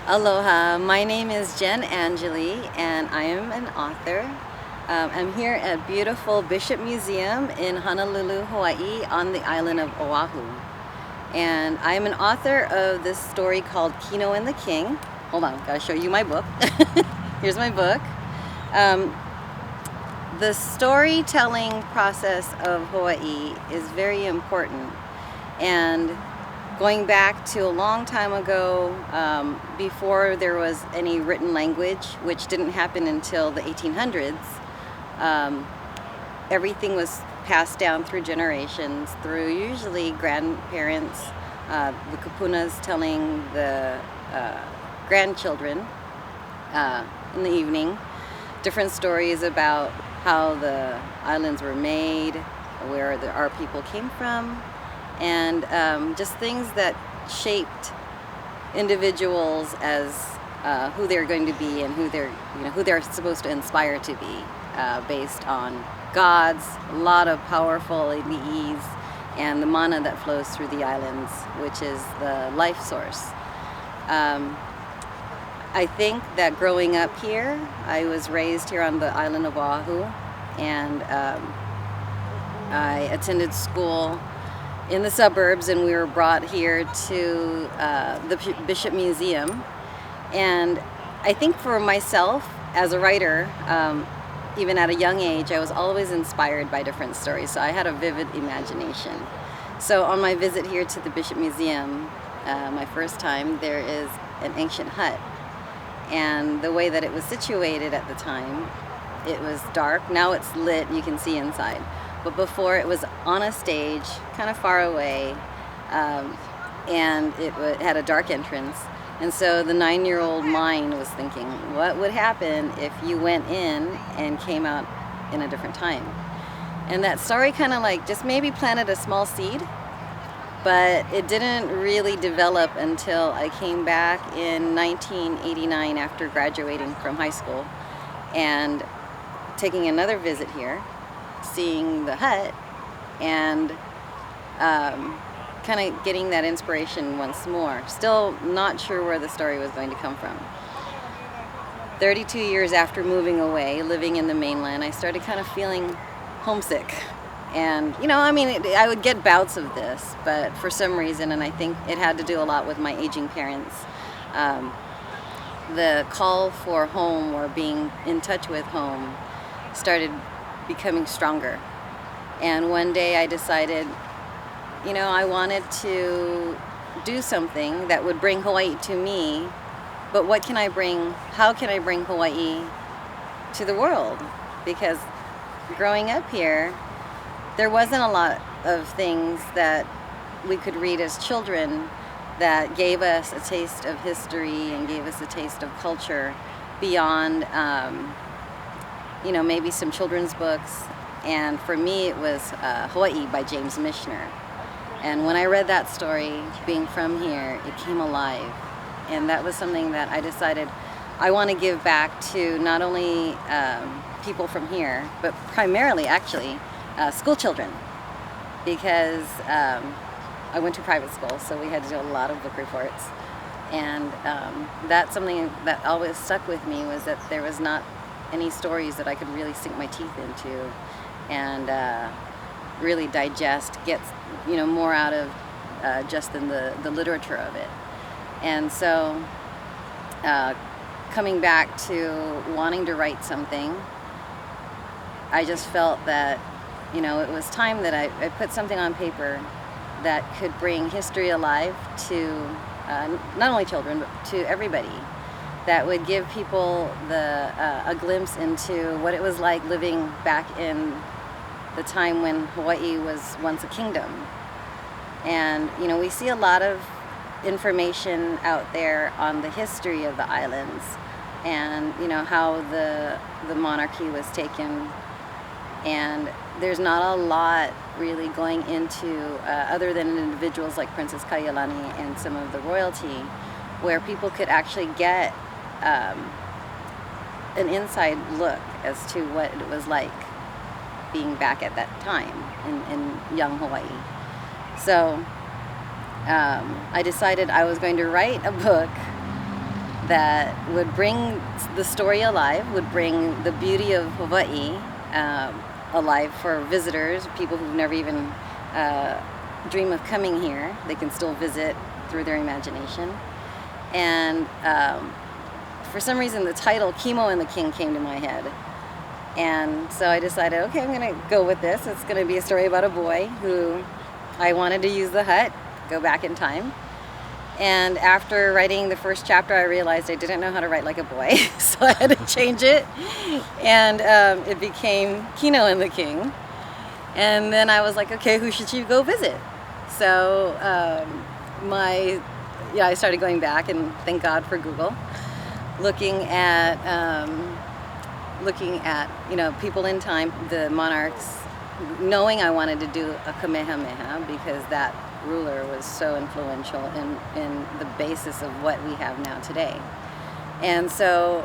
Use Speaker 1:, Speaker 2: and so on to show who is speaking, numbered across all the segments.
Speaker 1: Aloha, my name is Jen Angeli and I am an author. I'm here at beautiful Bishop Museum in Honolulu, Hawaii on the island of Oahu. And I am an author of this story called Kino and the King. Hold on, gotta show you my book. Here's my book. The storytelling process of Hawaii is very important. And going back to a long time ago, before there was any written language, which didn't happen until the 1800s, everything was passed down through generations, through usually grandparents, the kapunas telling the grandchildren in the evening different stories about how the islands were made, where our people came from, and just things that shaped individuals as who they're going to be and who they're supposed to inspire to be, based on gods, a lot of powerful i'i's, and the mana that flows through the islands, which is the life source. I think that growing up here, I was raised here on the island of Oahu, and I attended school in the suburbs, and we were brought here to the Bishop Museum. And I think for myself as a writer, even at a young age, I was always inspired by different stories, so I had a vivid imagination. So on my visit here to the Bishop Museum, my first time, there is an ancient hut. And the way that it was situated at the time, it was dark. Now it's lit, you can see inside. But before, it was on a stage, kind of far away, and it had a dark entrance. And so the 9-year-old mind was thinking, what would happen if you went in and came out in a different time? And that story kind of like just maybe planted a small seed, but it didn't really develop until I came back in 1989 after graduating from high school and taking another visit here, seeing the hut, and kind of getting that inspiration once more. Still not sure where the story was going to come from. 32 years after moving away, living in the mainland, I started kind of feeling homesick. And, I would get bouts of this, but for some reason, and I think it had to do a lot with my aging parents, the call for home or being in touch with home started becoming stronger. And one day I decided, I wanted to do something that would bring Hawaii to me, but how can I bring Hawaii to the world? Because growing up here, there wasn't a lot of things that we could read as children that gave us a taste of history and gave us a taste of culture beyond, maybe some children's books. And for me, it was Hawai'i by James Michener. And when I read that story, being from here, it came alive. And that was something that I decided I want to give back to not only people from here, but primarily, actually, school children. Because I went to private school, so we had to do a lot of book reports. And that's something that always stuck with me, was that there was not any stories that I could really sink my teeth into and really digest, get more out of just in the literature of it. And so coming back to wanting to write something, I just felt that it was time that I put something on paper that could bring history alive to not only children, but to everybody, that would give people a glimpse into what it was like living back in the time when Hawaii was once a kingdom. And we see a lot of information out there on the history of the islands, and how the monarchy was taken, and there's not a lot really going into other than individuals like Princess Kaiulani and some of the royalty, where people could actually get an inside look as to what it was like being back at that time in young Hawaii. So I decided I was going to write a book that would bring the story alive, would bring the beauty of Hawaii alive for visitors, people who've never even dream of coming here. They can still visit through their imagination. And for some reason the title Kino and the King came to my head. And so I decided, okay, I'm gonna go with this. It's gonna be a story about a boy who I wanted to use the hut, go back in time. And after writing the first chapter, I realized I didn't know how to write like a boy, so I had to change it. And it became Kino and the King. And then I was like, okay, who should you go visit? So I started going back, and thank God for Google, looking at people in time, the monarchs, knowing I wanted to do a Kamehameha because that ruler was so influential in the basis of what we have now today. And so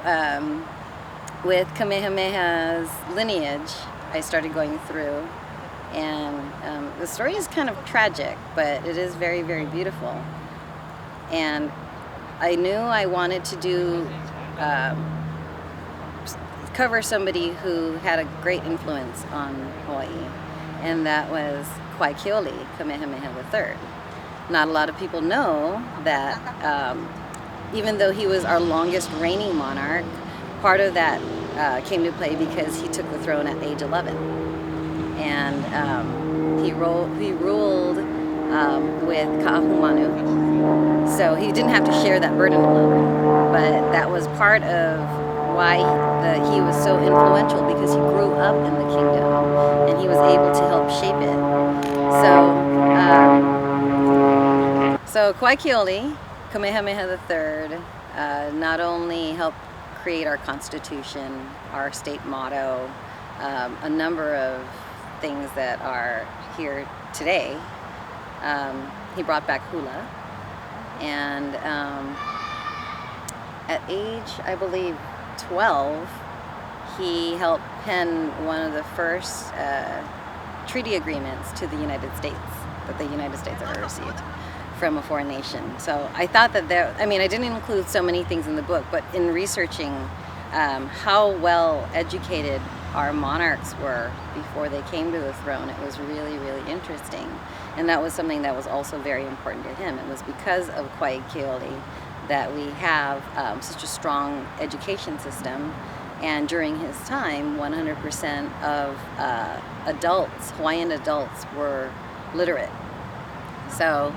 Speaker 1: with Kamehameha's lineage, I started going through, and the story is kind of tragic, but it is very, very beautiful. And I knew I wanted to do cover somebody who had a great influence on Hawaii, and that was Keoli, Kamehameha III. Not a lot of people know that even though he was our longest reigning monarch, part of that came to play because he took the throne at age 11. And he ruled with Ka'ahumanu, so he didn't have to share that burden alone. But that was part of why he was so influential, because he grew up in the kingdom and he was able to help shape it. So Keoli, Kamehameha III, not only helped create our Constitution, our state motto, a number of things that are here today. He brought back hula, and at age, I believe, 12, he helped pen one of the first treaty agreements to the United States that the United States ever received from a foreign nation. So I thought that I didn't include so many things in the book, but in researching how well educated our monarchs were before they came to the throne, it was really, really interesting. And that was something that was also very important to him. It was because of Keoli that we have such a strong education system. And during his time, 100% of adults, Hawaiian adults, were literate. So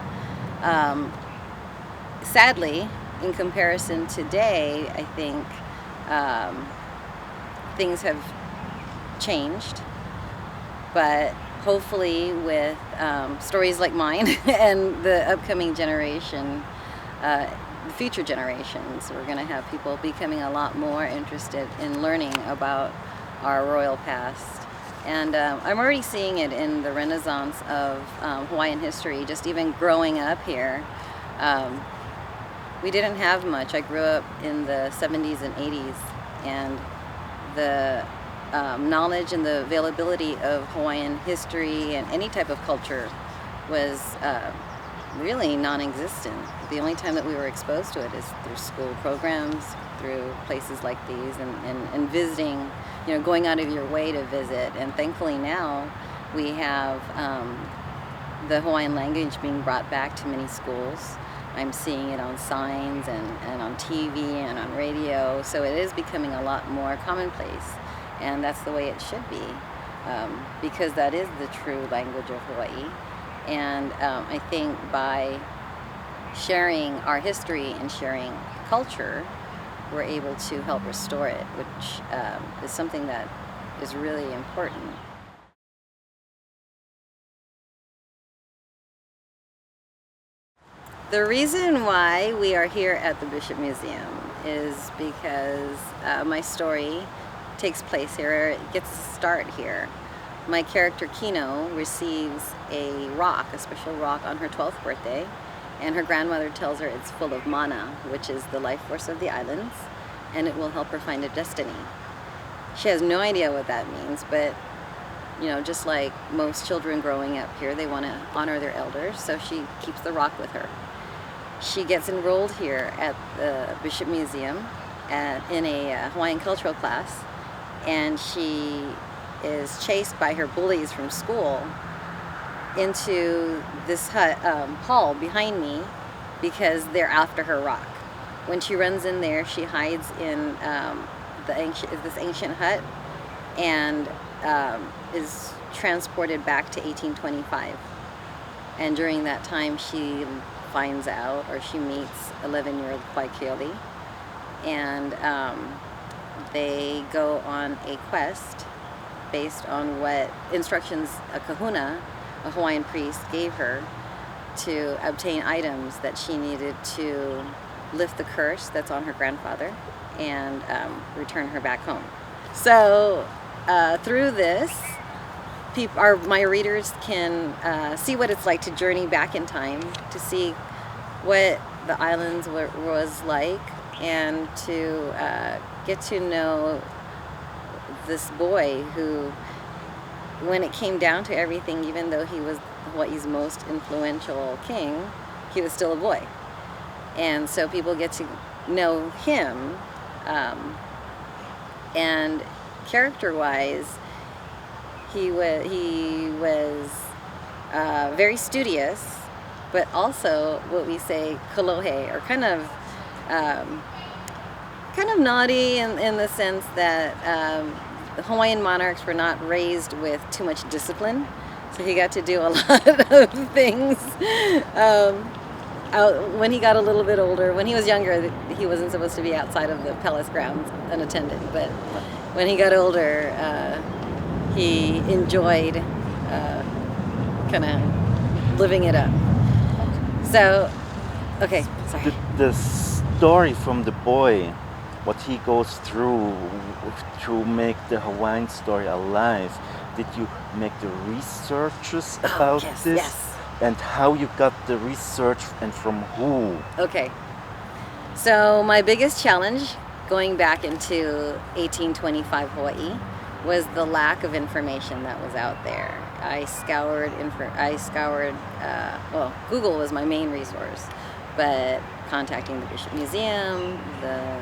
Speaker 1: sadly, in comparison today, I think things have changed, but hopefully with stories like mine and the upcoming generation, the future generations, we're going to have people becoming a lot more interested in learning about our royal past. And I'm already seeing it in the renaissance of Hawaiian history. Just even growing up here, we didn't have much. I grew up in the 70s and 80s, and the knowledge and the availability of Hawaiian history and any type of culture was really non-existent. The only time that we were exposed to it is through school programs, through places like these, and visiting, going out of your way to visit. And thankfully now we have the Hawaiian language being brought back to many schools. I'm seeing it on signs and on TV and on radio, so it is becoming a lot more commonplace. And that's the way it should be, because that is the true language of Hawaii. And I think by sharing our history and sharing culture, we're able to help restore it, which is something that is really important. The reason why we are here at the Bishop Museum is because my story takes place here. It gets to start here. My character Kino receives a rock, a special rock, on her 12th birthday, and her grandmother tells her it's full of mana, which is the life force of the islands, and it will help her find a destiny. She has no idea what that means, but just like most children growing up here, they want to honor their elders, so she keeps the rock with her. she gets enrolled here at the Bishop Museum in a Hawaiian cultural class, and she is chased by her bullies from school into this hall behind me because they're after her rock. When she runs in there, she hides in this ancient hut and is transported back to 1825. And during that time, she finds out, or she meets 11-year-old Waikeoli, and they go on a quest based on what instructions a kahuna, a Hawaiian priest, gave her to obtain items that she needed to lift the curse that's on her grandfather and return her back home. So through this, my readers can see what it's like to journey back in time, to see what the islands was like, and to get to know this boy who, when it came down to everything, even though he was Hawaii's most influential king, he was still a boy. And so people get to know him, and character-wise, he was very studious, but also what we say kolohe, or kind of naughty in the sense that the Hawaiian monarchs were not raised with too much discipline, so he got to do a lot of things. When he got a little bit older, when he was younger, he wasn't supposed to be outside of the palace grounds unattended, but when he got older, he enjoyed kind of living it up. So, okay, sorry.
Speaker 2: The story from the boy, what he goes through to make the Hawaiian story alive, did you make the researches about this?
Speaker 1: Yes.
Speaker 2: And how you got the research and from who?
Speaker 1: Okay. So my biggest challenge going back into 1825 Hawaii was the lack of information that was out there. I scoured, Google was my main resource, but contacting the Bishop Museum, the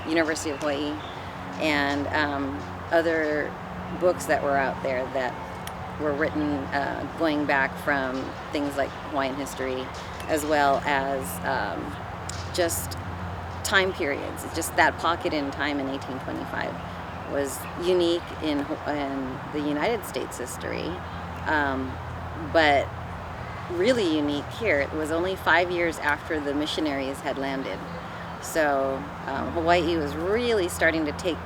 Speaker 1: University of Hawaii, and other books that were out there that were written going back from things like Hawaiian history, as well as just time periods. Just that pocket in time in 1825 was unique in the United States history, but really unique here. It was only 5 years after the missionaries had landed. So Hawaii was really starting to take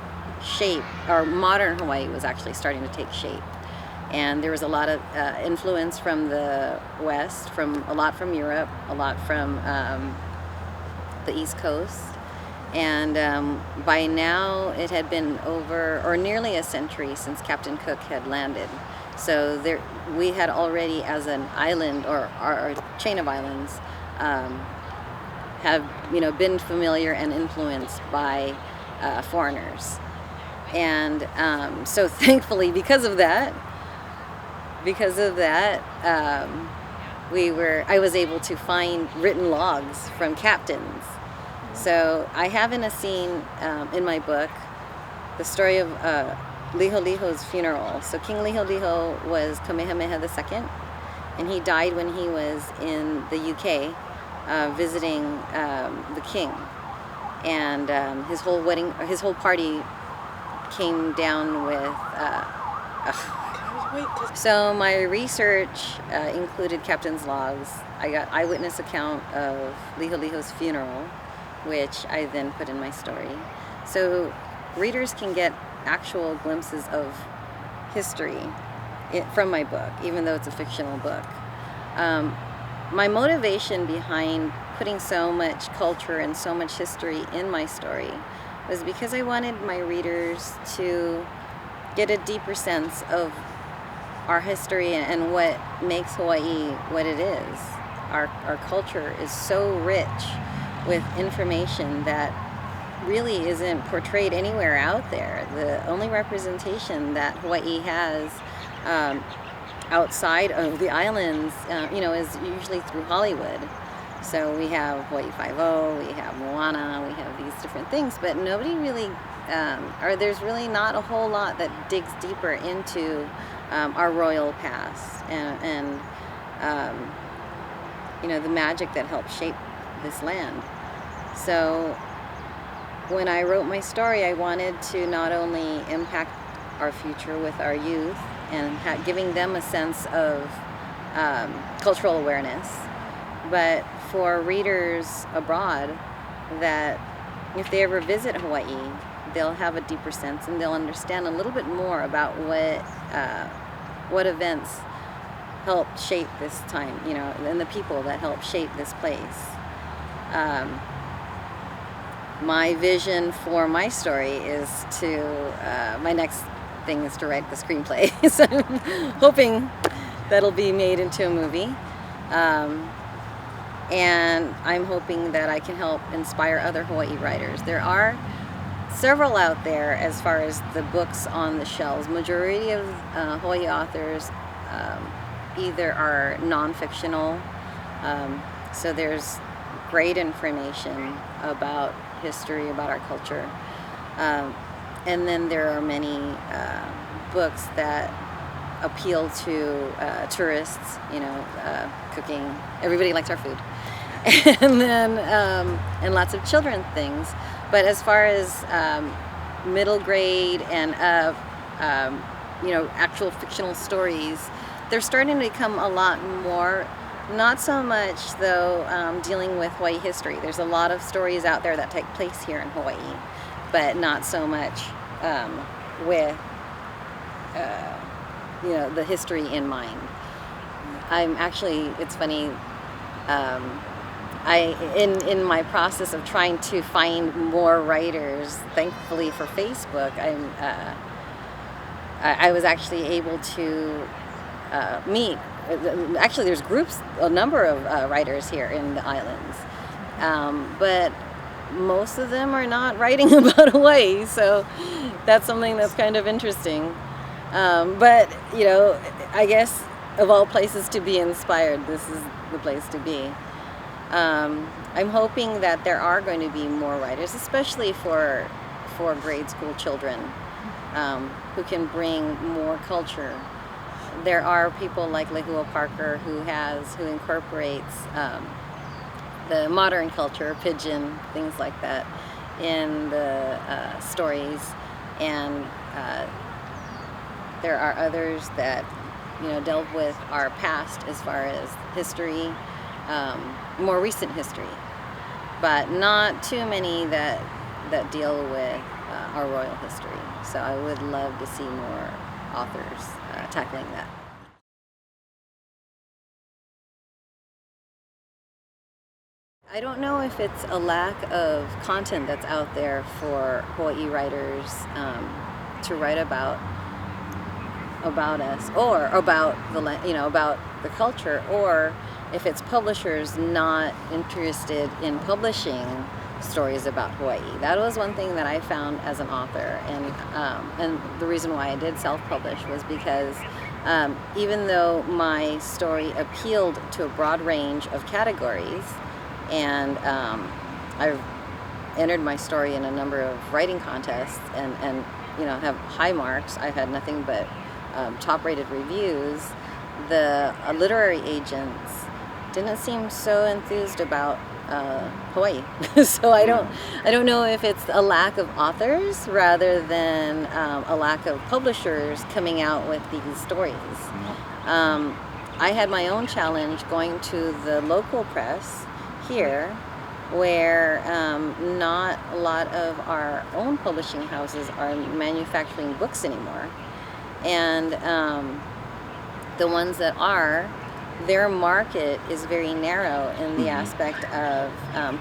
Speaker 1: shape, or modern Hawaii was actually starting to take shape. And there was a lot of influence from the West, a lot from Europe, a lot from the East Coast. And by now it had been nearly a century since Captain Cook had landed. So we had already, as an island, or our chain of islands, have been familiar and influenced by foreigners. And so thankfully, because of that, I was able to find written logs from captains. So I have in a scene in my book the story of Liholiho's funeral. So King Liholiho was Kamehameha II, and he died when he was in the UK visiting the king. And his whole party came down with so my research included captain's logs. I got eyewitness account of Liholiho's funeral, which I then put in my story. So readers can get actual glimpses of history from my book, even though it's a fictional book. My motivation behind putting so much culture and so much history in my story was because I wanted my readers to get a deeper sense of our history and what makes Hawaii what it is. Our culture is so rich with information that really isn't portrayed anywhere out there. The only representation that Hawaii has outside of the islands, is usually through Hollywood. So we have Hawaii 5-0, we have Moana, we have these different things, but nobody really, or there's really not a whole lot that digs deeper into our royal past and the magic that helped shape this land. So when I wrote my story, I wanted to not only impact our future with our youth and giving them a sense of cultural awareness, but for readers abroad that if they ever visit Hawaii, they'll have a deeper sense and they'll understand a little bit more about what events helped shape this time, and the people that helped shape this place. My vision for my story is my next thing is to write the screenplay. So I'm hoping that'll be made into a movie. And I'm hoping that I can help inspire other Hawaii writers. There are several out there as far as the books on the shelves. Majority of Hawaii authors either are non-fictional, so there's great information about history, about our culture. And then there are many books that appeal to tourists, cooking. Everybody likes our food. And then and lots of children things. But as far as middle grade and actual fictional stories, they're starting to become a lot more. Not so much though dealing with Hawaii history. There's a lot of stories out there that take place here in Hawaii, but not so much with the history in mind. It's funny, in my process of trying to find more writers, thankfully for Facebook, I was actually able to meet. Actually, there's groups, a number of writers here in the islands, but most of them are not writing about Hawaii, so that's something that's kind of interesting. But I guess of all places to be inspired, this is the place to be. I'm hoping that there are going to be more writers, especially for grade school children, who can bring more culture. There are people like Lehua Parker who incorporates the modern culture, pidgin, things like that, in the stories, and there are others that delve with our past as far as history, more recent history, but not too many that deal with our royal history. So I would love to see more authors tackling that. I don't know if it's a lack of content that's out there for Hawaii writers to write about us or about about the culture, or if it's publishers not interested in publishing stories about Hawaii. That was one thing that I found as an author, and the reason why I did self-publish was because even though my story appealed to a broad range of categories, and I've entered my story in a number of writing contests and have high marks. I've had nothing but top-rated reviews. The literary agents didn't seem so enthused about Hawaii. So I don't know if it's a lack of authors rather than a lack of publishers coming out with these stories. I had my own challenge going to the local press here, where not a lot of our own publishing houses are manufacturing books anymore, and the ones that are, their market is very narrow in the aspect of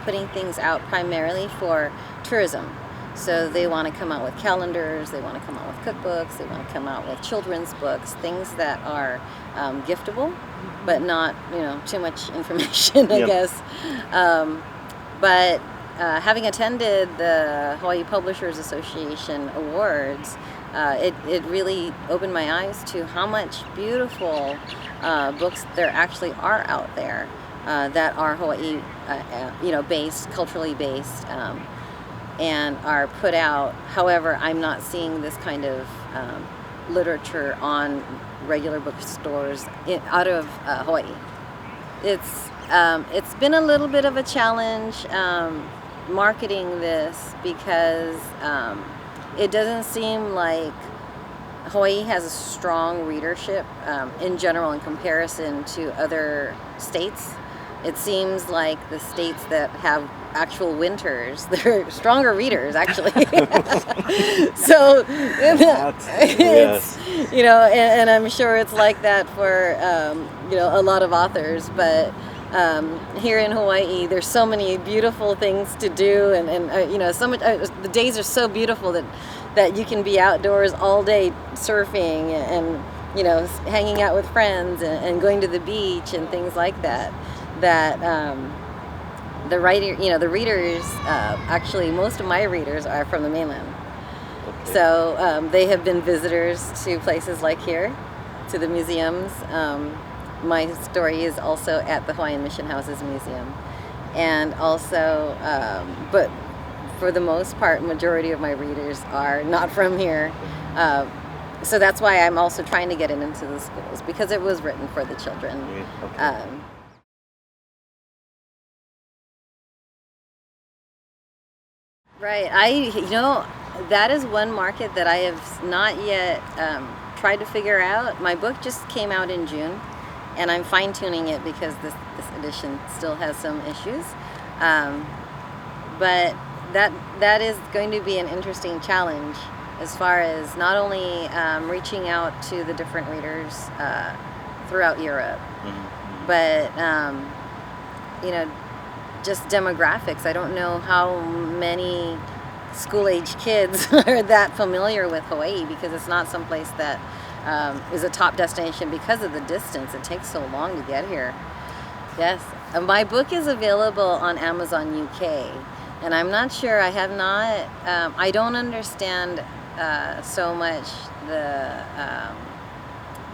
Speaker 1: putting things out primarily for tourism. So they want to come out with calendars, they want to come out with cookbooks, they want to come out with children's books, things that are giftable, but not too much information, I guess. But having attended the Hawaii Publishers Association Awards, it really opened my eyes to how much beautiful books there actually are out there that are Hawaii, based, culturally based, and are put out. However, I'm not seeing this kind of literature on regular bookstores out of Hawaii. It's been a little bit of a challenge marketing this because it doesn't seem like Hawaii has a strong readership in general in comparison to other states. It seems like the states that have actual winters, they're stronger readers actually. So it's, and I'm sure it's like that for a lot of authors, but here in Hawaii there's so many beautiful things to do, and so much, the days are so beautiful that you can be outdoors all day surfing and hanging out with friends and going to the beach and things like that. The readers, actually most of my readers are from the mainland. Okay. So they have been visitors to places like here, to the museums. My story is also at the Hawaiian Mission Houses Museum. And also, but for the most part, majority of my readers are not from here. So that's why I'm also trying to get it into the schools, because it was written for the children. Okay. Right. That is one market that I have not yet tried to figure out. My book just came out in June, and I'm fine-tuning it because this edition still has some issues. But that is going to be an interesting challenge as far as not only reaching out to the different readers throughout Europe, mm-hmm. but just demographics. I don't know how many school-age kids are that familiar with Hawaii, because it's not someplace that is a top destination because of the distance. It takes so long to get here. Yes. My book is available on Amazon UK, and I'm not sure, I have not, I don't understand so much the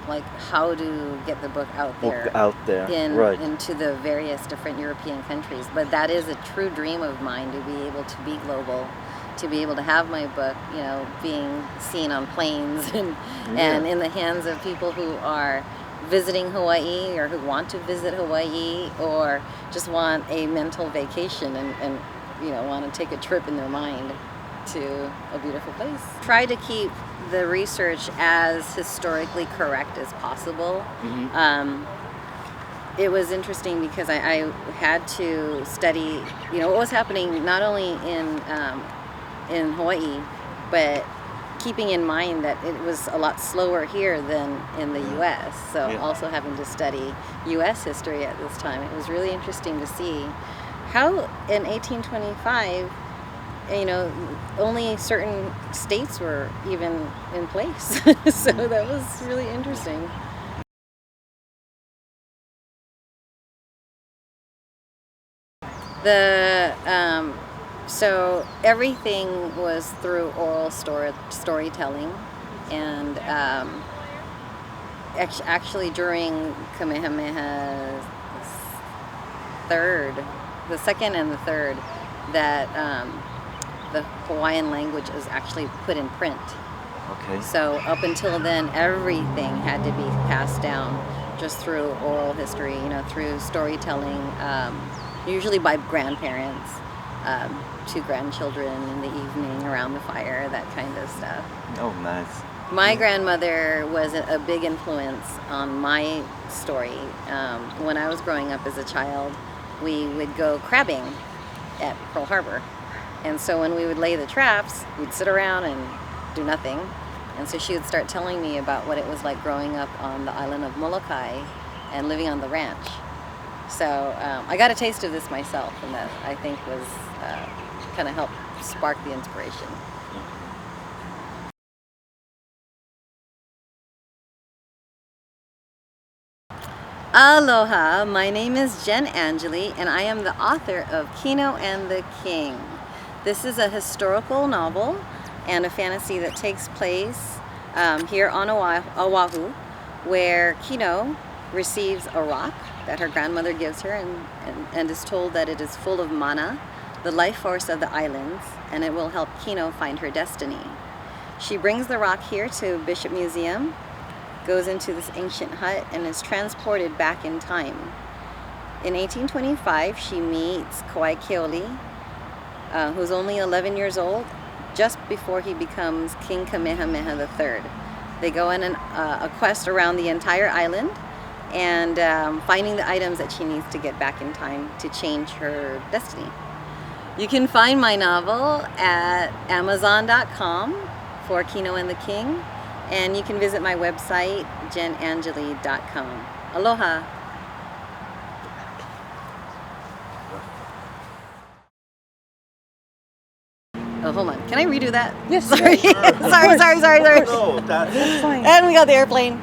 Speaker 1: like how to get the book out there, into the various different European countries. But that is a true dream of mine, to be able to be global, to be able to have my book, being seen on planes and in the hands of people who are visiting Hawaii, or who want to visit Hawaii, or just want a mental vacation and want to take a trip in their mind to a beautiful place. Try to keep the research as historically correct as possible. Mm-hmm. It was interesting because I had to study, what was happening not only in Hawaii, but keeping in mind that it was a lot slower here than in the U.S. So also having to study U.S. history at this time, it was really interesting to see how in 1825, only certain states were even in place. So that was really interesting. So everything was through oral storytelling, and actually during Kamehameha's the second and the third, that the Hawaiian language is actually put in print. Okay. So up until then, everything had to be passed down just through oral history, through storytelling, usually by grandparents, to grandchildren in the evening around the fire, that kind of stuff.
Speaker 2: Oh, nice.
Speaker 1: My grandmother was a big influence on my story. When I was growing up as a child, we would go crabbing at Pearl Harbor. And so when we would lay the traps, we'd sit around and do nothing. And so she would start telling me about what it was like growing up on the island of Molokai and living on the ranch. So I got a taste of this myself, and that I think was kind of helped spark the inspiration. Aloha, my name is Jen Angeli, and I am the author of Kino and the King. This is a historical novel and a fantasy that takes place here on Oahu, where Kino receives a rock that her grandmother gives her and is told that it is full of mana, the life force of the islands, and it will help Kino find her destiny. She brings the rock here to Bishop Museum, goes into this ancient hut, and is transported back in time. In 1825, she meets Kauai Keoli, who's only 11 years old, just before he becomes King Kamehameha III. They go on a quest around the entire island and finding the items that she needs to get back in time to change her destiny. You can find my novel at Amazon.com for Kino and the King, and you can visit my website, jenangeli.com. Aloha! Oh, hold on. Can I redo that?
Speaker 3: Yes.
Speaker 1: Sorry. sorry.
Speaker 2: No, that's
Speaker 1: And we got the airplane.